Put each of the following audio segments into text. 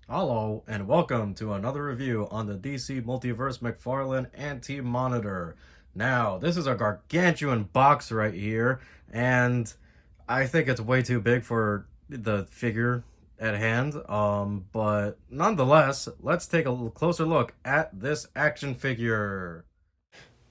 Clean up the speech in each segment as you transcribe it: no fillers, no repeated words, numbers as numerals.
Hello, and welcome to another review on the DC Multiverse McFarlane Anti-Monitor. Now, this is a gargantuan box right here, and I think it's way too big for the figure at hand. But nonetheless, let's take a closer look at this action figure.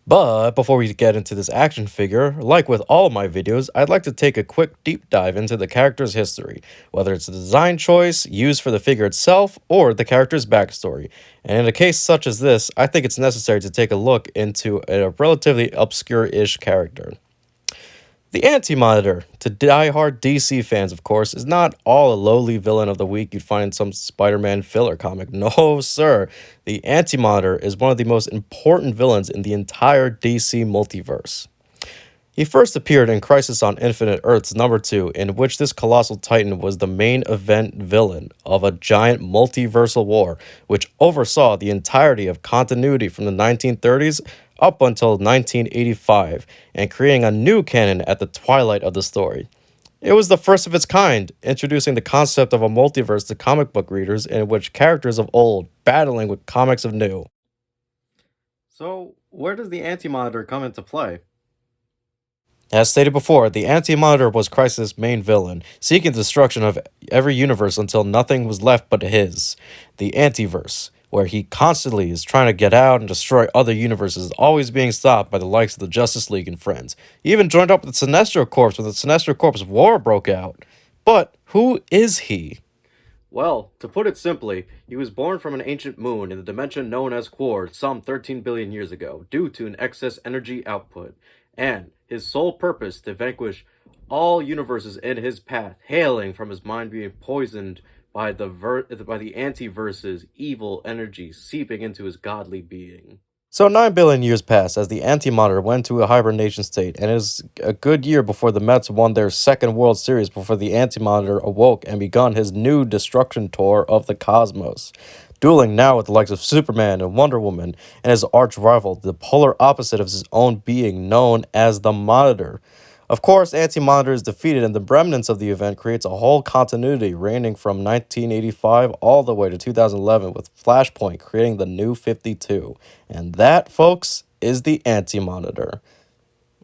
But before we get into this action figure, like with all of my videos, I'd like to take a quick deep dive into the character's history, whether it's a design choice used for the figure itself or the character's backstory. And in a case such as this, I think it's necessary to take a look into a relatively obscure-ish character. The Anti-Monitor, to die-hard DC fans, of course, is not all a lowly villain of the week you'd find in some Spider-Man filler comic. No, sir. The Anti-Monitor is one of the most important villains in the entire DC multiverse. He first appeared in Crisis on Infinite Earths #2, in which this colossal titan was the main event villain of a giant multiversal war, which oversaw the entirety of continuity from the 1930s up until 1985, and creating a new canon at the twilight of the story. It was the first of its kind, introducing the concept of a multiverse to comic book readers in which characters of old battling with comics of new. So, where does the Anti-Monitor come into play? As stated before, the Anti-Monitor was Crisis' main villain, seeking the destruction of every universe until nothing was left but his, the Antiverse, where he constantly is trying to get out and destroy other universes, always being stopped by the likes of the Justice League and friends. He even joined up with the Sinestro Corps when the Sinestro Corps War broke out. But who is he? Well, to put it simply, he was born from an ancient moon in the dimension known as Quar some 13 billion years ago, due to an excess energy output, and his sole purpose to vanquish all universes in his path, hailing from his mind being poisoned by the anti-verse's evil energy seeping into his godly being. So 9 billion years passed as the Anti-Monitor went to a hibernation state, and it was a good year before the Mets won their second World Series before the Anti-Monitor awoke and begun his new destruction tour of the cosmos, dueling now with the likes of Superman and Wonder Woman and his arch rival, the polar opposite of his own being known as the Monitor. Of course, Anti-Monitor is defeated, and the remnants of the event creates a whole continuity ranging from 1985 all the way to 2011, with Flashpoint creating the New 52. And that, folks, is the Anti-Monitor.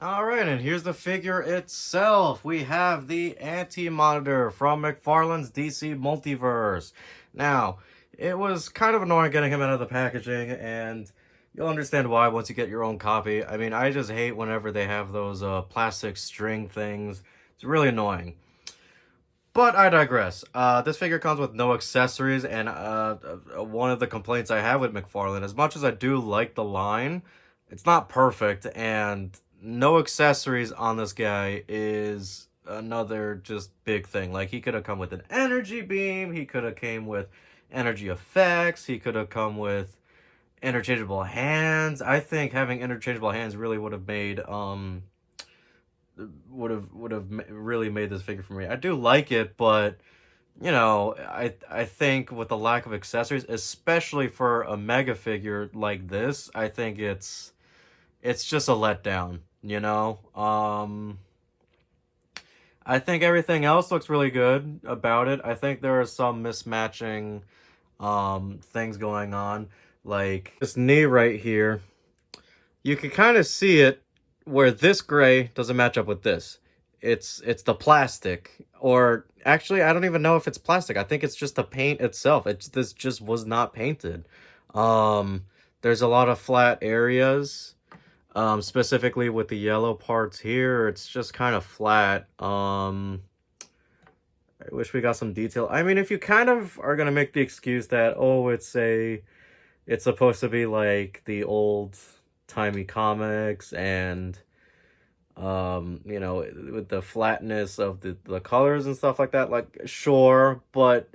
All right, and here's the figure itself. We have the Anti-Monitor from McFarlane's DC Multiverse. Now, it was kind of annoying getting him out of the packaging, and you'll understand why once you get your own copy. I mean, I just hate whenever they have those plastic string things. It's really annoying. But I digress. This figure comes with no accessories, and one of the complaints I have with McFarlane, as much as I do like the line, it's not perfect, and no accessories on this guy is another just big thing. Like, he could have come with an energy beam, he could have came with energy effects, he could have come with interchangeable hands. I think having interchangeable hands really would have made really made this figure for me. I do like it, but I think with the lack of accessories, especially for a mega figure like this, I think it's just a letdown, you know? I think everything else looks really good about it. I think there are some mismatching things going on, like this knee right here. You can kind of see it where this gray doesn't match up with this. It's the plastic, or actually I don't even know if it's plastic. I think it's just the paint itself. This just was not painted. Um there's a lot of flat areas, specifically with the yellow parts here. It's just kind of flat. I wish we got some detail. I mean, if you kind of are gonna make the excuse that, oh, it's supposed to be like the old timey comics, and with the flatness of the colors and stuff like that, like, sure, but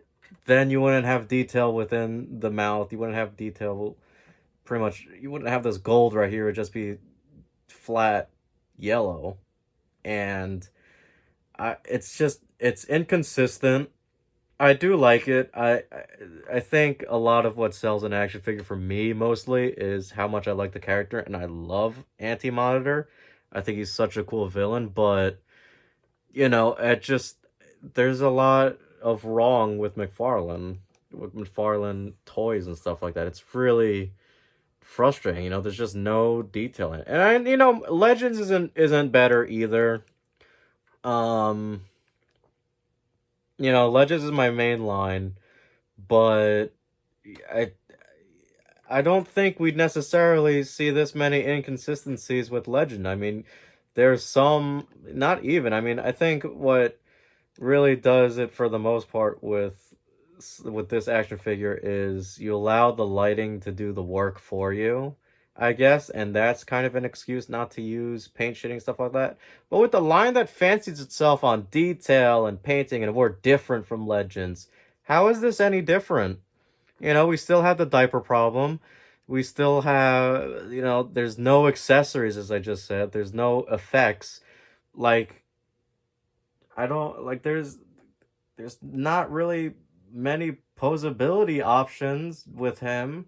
then you wouldn't have detail within the mouth. You wouldn't have detail, pretty much. You wouldn't have this gold right here. It'd just be flat yellow, and it's inconsistent. I do like it. I think a lot of what sells an action figure for me mostly is how much I like the character, and I love Anti-Monitor. I think he's such a cool villain, but it just, there's a lot of wrong with McFarlane McFarlane toys and stuff like that. It's really frustrating. You know, there's just no detail in it. And Legends isn't better either. Um, Legends is my main line, but I I don't think we'd necessarily see this many inconsistencies with Legend. I mean, there's some, not even. I mean, I think what really does it for the most part with this action figure is you allow the lighting to do the work for you, I guess, and that's kind of an excuse not to use paint shitting stuff like that. But with the line that fancies itself on detail and painting and we're different from Legends, how is this any different? We still have the diaper problem. We still have, there's no accessories, as I just said. There's no effects. Like, I don't, like, there's not really many posability options with him.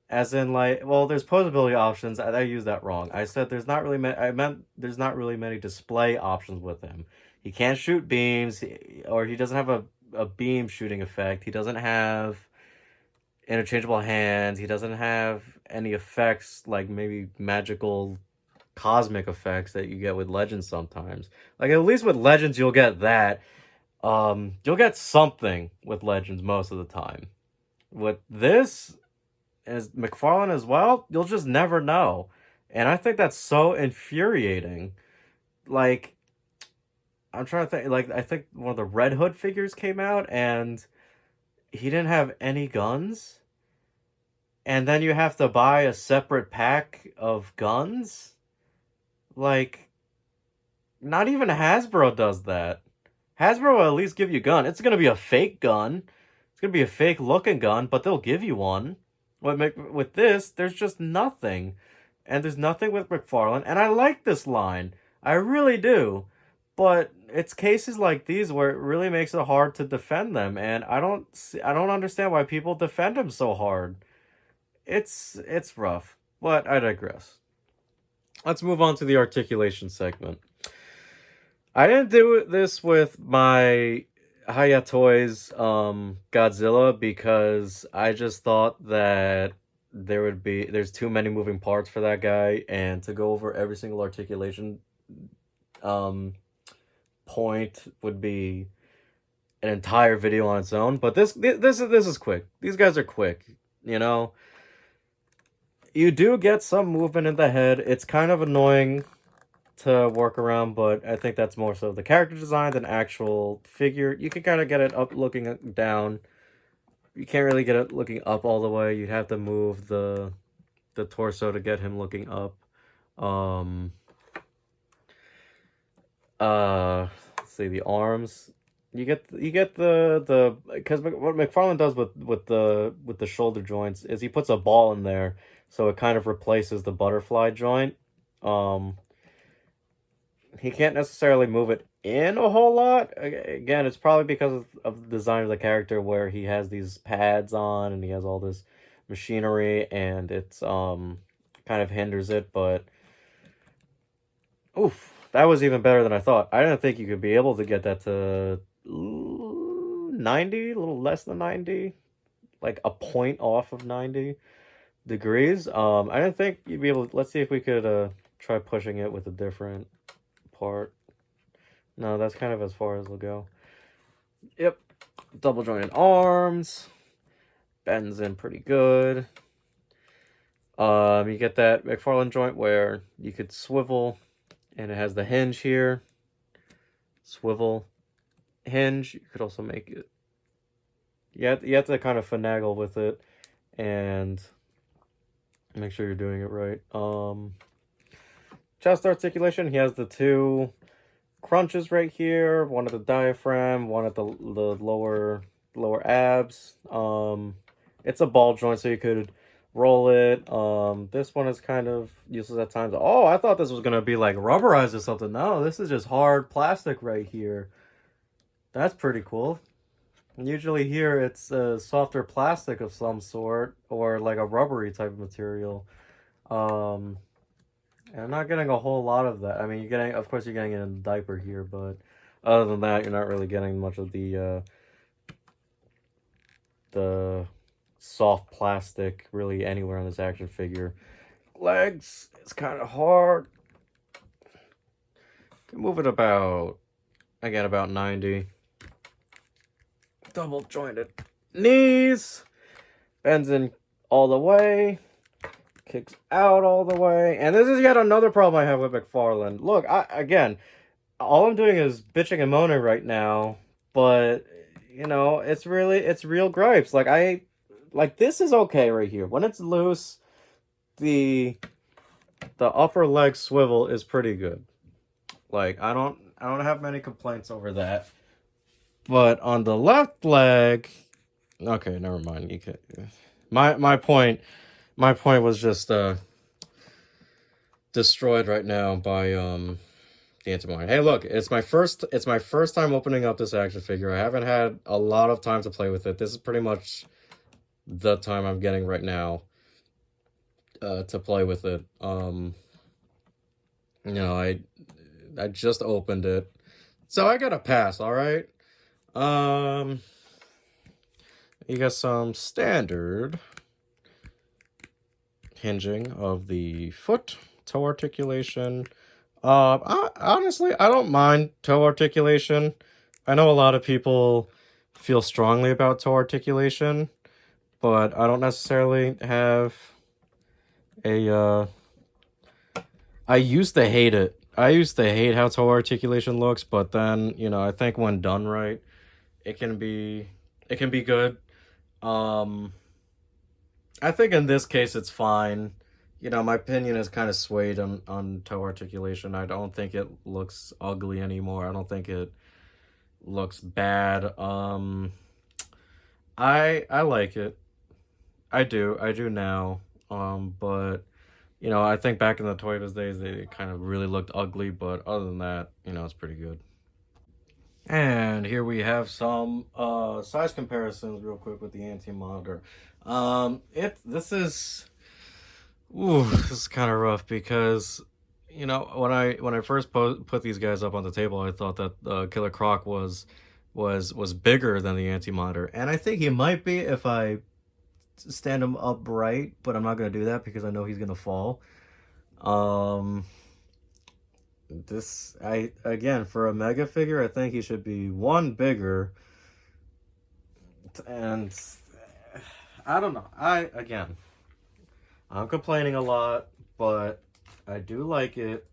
As in, like, well, there's posability options. I used that wrong. I said there's not really many, I meant there's not really many display options with him. He can't shoot beams, or he doesn't have a beam shooting effect. He doesn't have interchangeable hands. He doesn't have any effects like maybe magical cosmic effects that you get with Legends sometimes. Like at least with Legends you'll get that. You'll get something with Legends most of the time. With this as McFarlane as well, you'll just never know. And I think that's so infuriating. Like I'm trying to think, like I think one of the Red Hood figures came out and he didn't have any guns. And then you have to buy a separate pack of guns? Like, not even Hasbro does that. Hasbro will at least give you a gun. It's going to be a fake gun. It's going to be a fake looking gun, but they'll give you one. With this, there's just nothing. And there's nothing with McFarlane. And I like this line. I really do. But it's cases like these where it really makes it hard to defend them. And I don't understand why people defend him so hard. It's rough. But I digress. Let's move on to the articulation segment. I didn't do this with my Hiya Toys Godzilla because I just thought that there's too many moving parts for that guy, and to go over every single articulation point would be an entire video on its own. But this is quick. These guys are quick, You do get some movement in the head. It's kind of annoying to work around, but I think that's more so the character design than actual figure. You can kind of get it up looking down. You can't really get it looking up all the way. You'd have to move the torso to get him looking up. Let's see, the arms. You get the because what McFarlane does with the shoulder joints is he puts a ball in there, so it kind of replaces the butterfly joint. He can't necessarily move it in a whole lot. Again, it's probably because of the design of the character where he has these pads on and he has all this machinery and it's kind of hinders it, but oof, that was even better than I thought. I didn't think you could be able to get that to 90, a little less than 90, like a point off of 90 degrees. I didn't think you'd be able to, let's see if we could try pushing it with a different part. No, that's kind of as far as we'll go. Yep, double jointed arms, bends in pretty good. You get that McFarlane joint where you could swivel, and it has the hinge here. Swivel, hinge. You could also make it. You have to kind of finagle with it, and make sure you're doing it right. Chest articulation. He has the two crunches right here. One at the diaphragm. One at the lower abs. It's a ball joint, so you could roll it. This one is kind of useless at times. Oh, I thought this was gonna be like rubberized or something. No, this is just hard plastic right here. That's pretty cool. Usually here it's a softer plastic of some sort or like a rubbery type of material. And I'm not getting a whole lot of that. I mean, of course you're getting it in the diaper here, but other than that, you're not really getting much of the the soft plastic really anywhere on this action figure. Legs, it's kind of hard. Can move it about, again, about 90. Double jointed knees. Bends in all the way. Kicks out all the way. And this is yet another problem I have with McFarlane. Look, again, all I'm doing is bitching and moaning right now, but you know, it's real gripes. Like this is okay right here. When it's loose, the upper leg swivel is pretty good. Like I don't have many complaints over that. But on the left leg, okay, never mind. You can my point was just destroyed right now by the Antimony. Hey, look, it's my first time opening up this action figure. I haven't had a lot of time to play with it. This is pretty much the time I'm getting right now to play with it. You know, I just opened it, so I got a pass. All right. You got some standard hinging of the foot, toe articulation. Honestly, I don't mind toe articulation. I know a lot of people feel strongly about toe articulation, but I don't necessarily have a, I used to hate it. I used to hate how toe articulation looks, but then, you know, I think when done right, it can be good. I think in this case it's fine. You know, my opinion is kind of swayed on toe articulation. I don't think it looks ugly anymore. I don't think it looks bad. I like it. I do now. But you know, I think back in the Toyotas days they kind of really looked ugly, but other than that, you know, it's pretty good. And here we have some size comparisons real quick with the anti-monitor. This is kind of rough because, you know, when I first put these guys up on the table, I thought that Killer Croc was bigger than the anti-monitor, and I think he might be if I stand him upright, but I'm not gonna do that because I know he's gonna fall. Um, again, for a mega figure, I think he should be one bigger, and I don't know. I'm complaining a lot, but I do like it.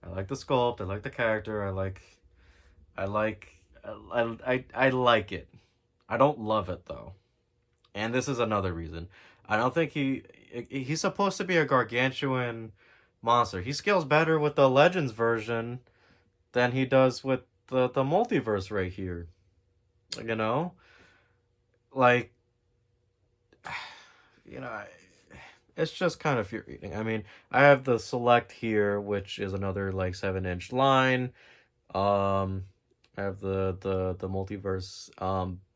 I like the sculpt. I like the character. I like it. I don't love it though, and this is another reason. I don't think he's supposed to be a gargantuan monster. He scales better with the Legends version than he does with the Multiverse right here. You know, like, you know, it's just kind of infuriating. I mean, I have the Select here, which is another like 7-inch line. I have the Multiverse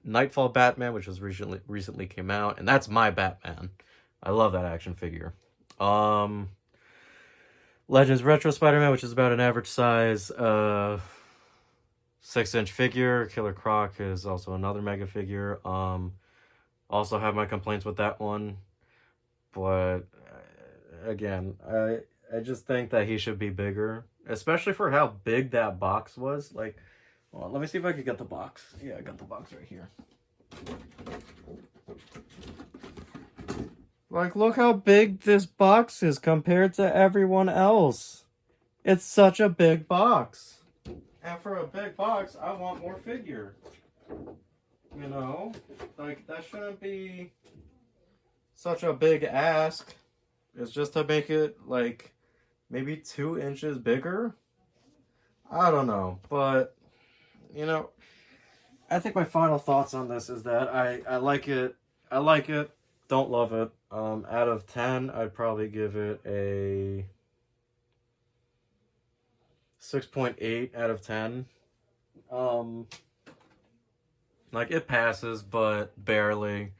Nightfall Batman, which was recently came out, and that's my Batman. I love that action figure. Legends Retro Spider-Man, which is about an average size 6-inch figure. Killer Croc is also another mega figure. Also have my complaints with that one, but again, I just think that he should be bigger, especially for how big that box was. Like, well, let me see if I can get the box. Yeah, I got the box right here. Like, look how big this box is compared to everyone else. It's such a big box. And for a big box, I want more figure. You know? Like, that shouldn't be such a big ask. It's just to make it, like, maybe 2 inches bigger? I don't know. But, you know, I think my final thoughts on this is that I like it. I like it. Don't love it. Out of 10, I'd probably give it a 6.8 out of 10. Like, it passes, but barely.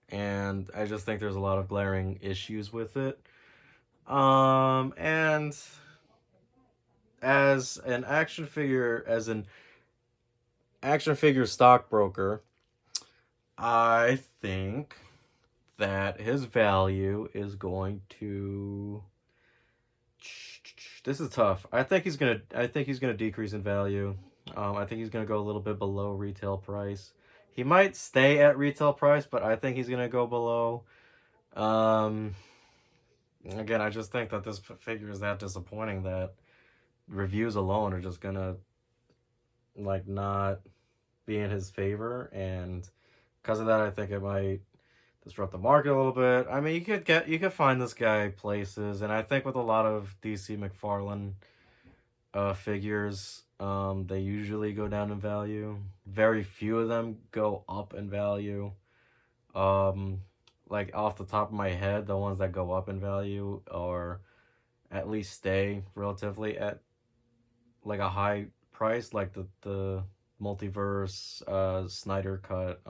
And I just think there's a lot of glaring issues with it. And as an action figure stockbroker, I think that his value is going to. This is tough. I think he's gonna decrease in value. I think he's gonna go a little bit below retail price. He might stay at retail price, but I think he's gonna go below. Um, Again, I just think that this figure is that disappointing that reviews alone are just gonna like not be in his favor, and because of that, I think it might disrupt the market a little bit. I mean, you could find this guy places, and I think with a lot of DC McFarlane figures, they usually go down in value. Very few of them go up in value. Um, like off the top of my head, the ones that go up in value or at least stay relatively at like a high price, like the multiverse, Snyder cut,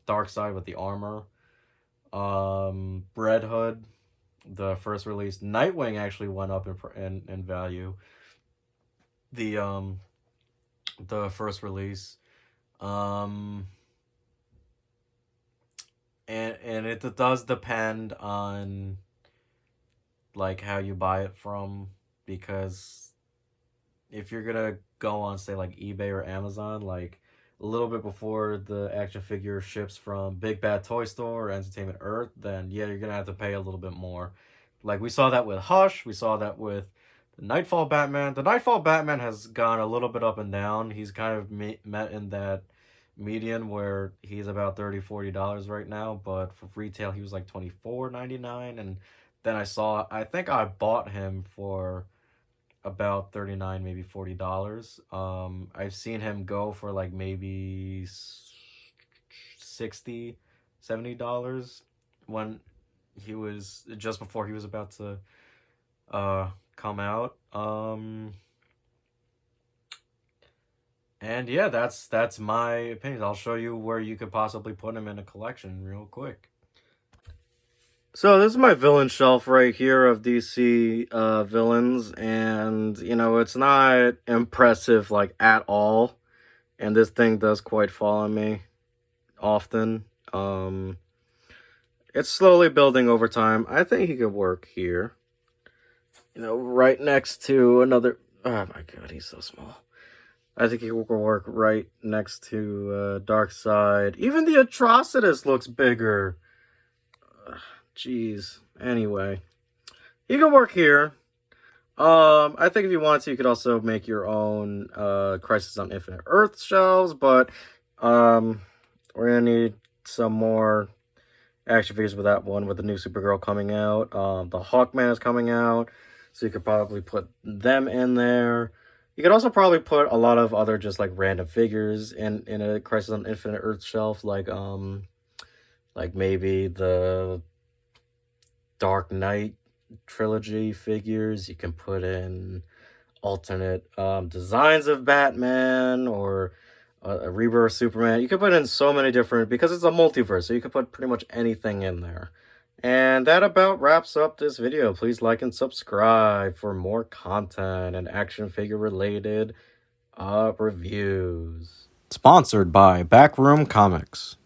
Dark Side with the armor, Red Hood, the first release. Nightwing actually went up in value. The the first release, um, and it does depend on like how you buy it from, because if you're gonna go on say like eBay or Amazon, like a little bit before the action figure ships from Big Bad Toy Store or Entertainment Earth, then yeah, you're gonna have to pay a little bit more. Like we saw that with Hush, we saw that with the Nightfall Batman. The Nightfall Batman has gone a little bit up and down. He's kind of met in that median where he's about $30-$40 right now, but for retail he was like $24.99, and then I think I bought him for about 39, maybe $40. I've seen him go for like maybe 60, $70 when he was just before he was about to come out. And yeah, that's my opinion. I'll show you where you could possibly put him in a collection real quick. So this is my villain shelf right here of DC villains, and you know it's not impressive like at all, and this thing does quite fall on me often. It's slowly building over time. I think he could work here. You know, right next to another. Oh my god, he's so small. I think he will work right next to Dark Side. Even the Atrocitus looks bigger. Jeez. Anyway, you can work here. I think if you want to, you could also make your own Crisis on Infinite Earth shelves, but we're gonna need some more action figures with that one, with the new Supergirl coming out. The Hawkman is coming out, so you could probably put them in there. You could also probably put a lot of other just like random figures in a Crisis on Infinite Earth shelf, like maybe the Dark Knight trilogy figures. You can put in alternate designs of Batman, or a Rebirth Superman. You can put in so many different, because it's a multiverse, so you can put pretty much anything in there. And that about wraps up this video. Please like and subscribe for more content and action figure related reviews. Sponsored by Backroom Comics.